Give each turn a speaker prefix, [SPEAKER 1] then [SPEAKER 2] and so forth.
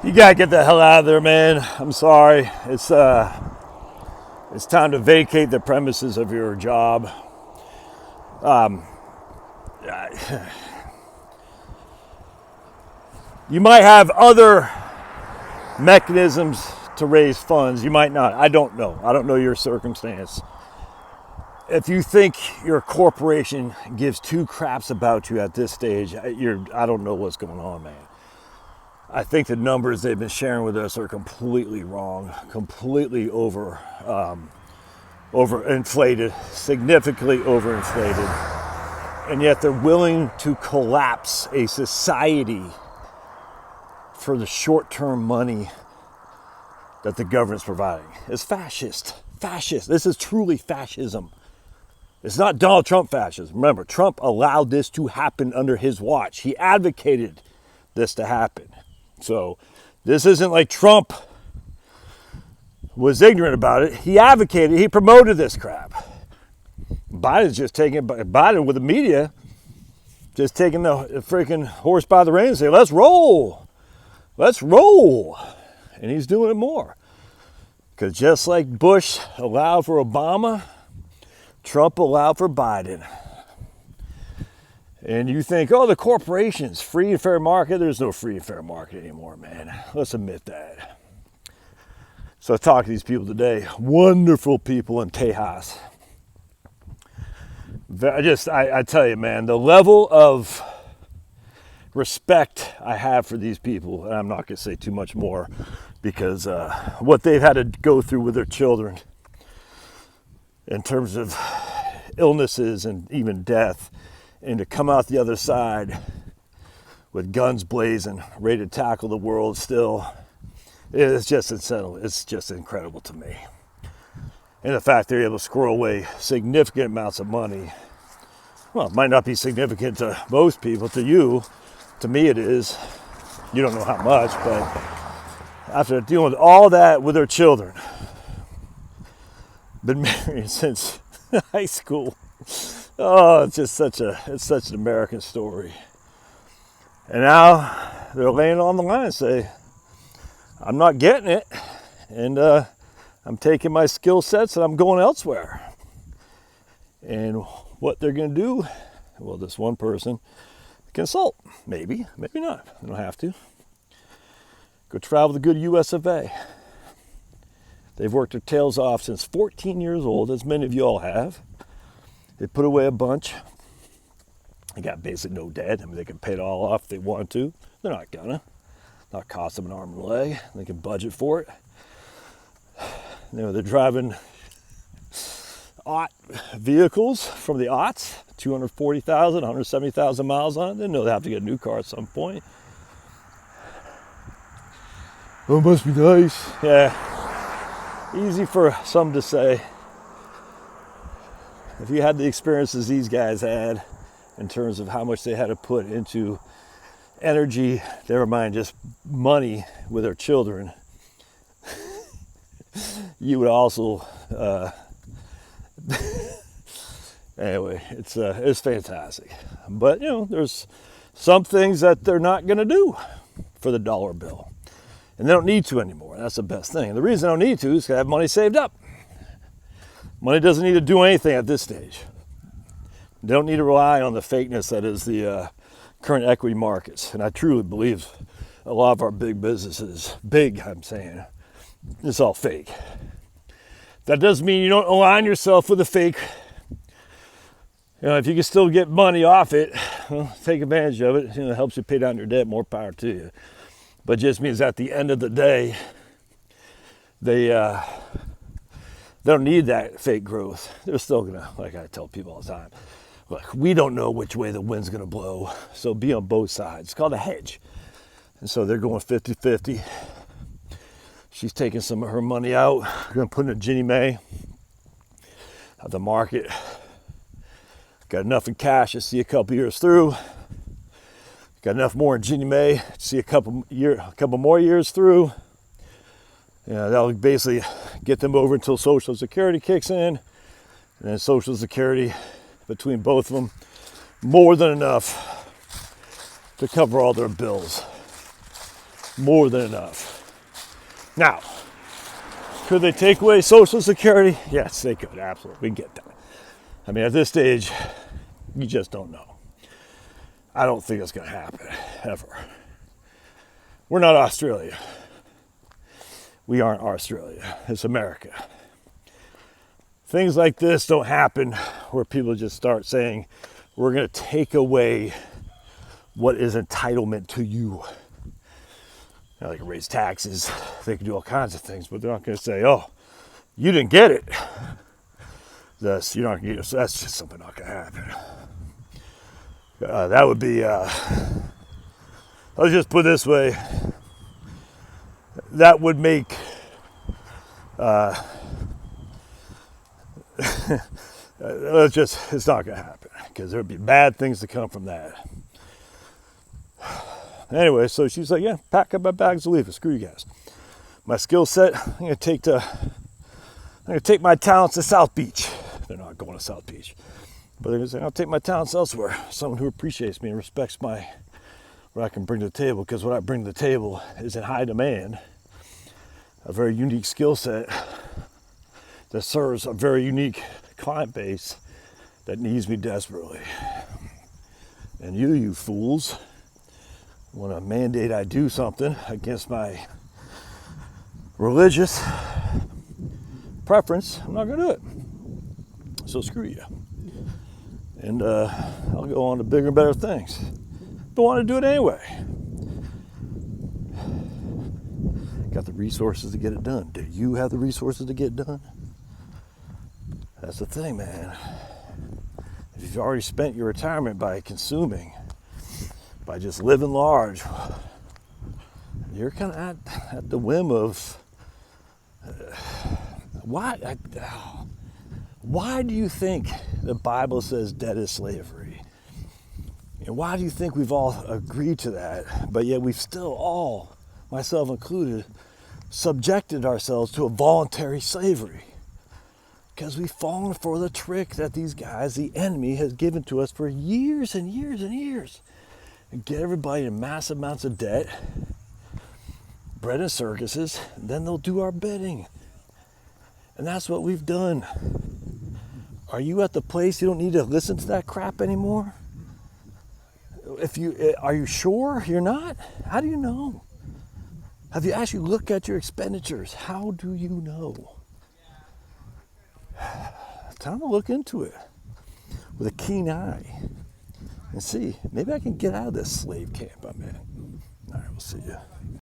[SPEAKER 1] You gotta get the hell out of there, man. I'm sorry. It's time to vacate the premises of your job. You might have other mechanisms to raise funds. You might not. I don't know. I don't know your circumstance. If you think your corporation gives two craps about you at this stage, I don't know what's going on, man. I think the numbers they've been sharing with us are completely wrong, completely overinflated, significantly overinflated. And yet they're willing to collapse a society for the short-term money that the government's providing. It's fascist. Fascist. This is truly fascism. It's not Donald Trump fascism. Remember, Trump allowed this to happen under his watch. He advocated this to happen. So this isn't like Trump was ignorant about it. He advocated, he promoted this crap. Biden's just taking, Biden with the media, just taking the freaking horse by the reins and saying, let's roll. Let's roll. And he's doing it more. Because just like Bush allowed for Obama, Trump allowed for Biden. And you think, oh, the corporations, free and fair market. There's no free and fair market anymore, man. Let's admit that. So I talked to these people today. Wonderful people in Tejas. I tell you, man, the level of respect I have for these people, and I'm not going to say too much more because what they've had to go through with their children in terms of illnesses and even death, and to come out the other side with guns blazing, ready to tackle the world still, it's just unsettling. It's just incredible to me. And the fact they're able to squirrel away significant amounts of money, well, it might not be significant to most people. To you, to me it is. You don't know how much, but after dealing with all that with their children, been married since high school. Oh, it's such an American story. And now they're laying on the line and say, I'm not getting it, and I'm taking my skill sets and I'm going elsewhere. And what they're going to do, well, this one person, consult. Maybe not. They don't have to. Go travel the good US of A. They've worked their tails off since 14 years old, as many of you all have. They put away a bunch. They got basically no debt. I mean, they can pay it all off if they want to. They're not gonna. Not cost them an arm and a leg. They can budget for it. You know, they're driving aught vehicles from the aughts, 240,000, 170,000 miles on it. They know they have to get a new car at some point. Oh, it must be nice. Yeah. Easy for some to say. If you had the experiences these guys had in terms of how much they had to put into energy, never mind just money with their children, you would also anyway, it's fantastic. But you know, there's some things that they're not going to do for the dollar bill, and they don't need to anymore. That's the best thing. And the reason they don't need to is to have money saved up. Money doesn't need to do anything at this stage. They don't need to rely on the fakeness that is the current equity markets. And I truly believe a lot of our big businesses, I'm saying, it's all fake. That doesn't mean you don't align yourself with the fake. You know, if you can still get money off it, well, take advantage of it. You know, it helps you pay down your debt, more power to you. But it just means at the end of the day, they don't need that fake growth. They're still gonna, like I tell people all the time, look, we don't know which way the wind's gonna blow, so be on both sides. It's called a hedge. And so they're going 50-50. She's taking some of her money out, gonna put in a Ginnie Mae of the market. Got enough in cash to see a couple years through. Got enough more in Ginnie Mae to see a couple more years through. Yeah, that'll basically get them over until Social Security kicks in. And then Social Security, between both of them, more than enough to cover all their bills. more than enough. Now, could they take away Social Security? Yes, they could. Absolutely. We get that. I mean, at this stage, you just don't know. I don't think it's going to happen, ever. We're not Australia. We aren't Australia. It's America. Things like this don't happen where people just start saying, we're going to take away what is entitlement to you. You know, they can raise taxes, they can do all kinds of things, but they're not going to say, oh, you didn't get it. You're not going to get it. So that's just something not going to happen. That would be, let's just put it this way, that would make it's not going to happen because there would be bad things to come from that. Anyway, so she's like, yeah, pack up my bags and leave it. Screw you guys. My skill set, I'm going to take my talents to South Beach. They're not going to South Beach. But they're going to say, I'll take my talents elsewhere. Someone who appreciates me and respects what I can bring to the table. Because what I bring to the table is in high demand. A very unique skill set that serves a very unique client base that needs me desperately. And you fools, want to mandate I do something against my religious preference, I'm not going to do it. So screw you. And I'll go on to bigger and better things. Don't want to do it anyway. Got the resources to get it done. Do you have the resources to get it done? That's the thing, man. If you've already spent your retirement by consuming, by just living large, you're kind of at the whim of why do you think the Bible says debt is slavery? And why do you think we've all agreed to that, but yet we've still all, myself included, subjected ourselves to a voluntary slavery? Because we've fallen for the trick that these guys, the enemy, has given to us for years and years and years. And get everybody in massive amounts of debt, bread and circuses, and then they'll do our bidding. And that's what we've done. Are you at the place you don't need to listen to that crap anymore? Are you sure you're not? How do you know? Have you actually looked at your expenditures? How do you know? It's time to look into it with a keen eye and see, maybe I can get out of this slave camp I'm in. All right, we'll see you.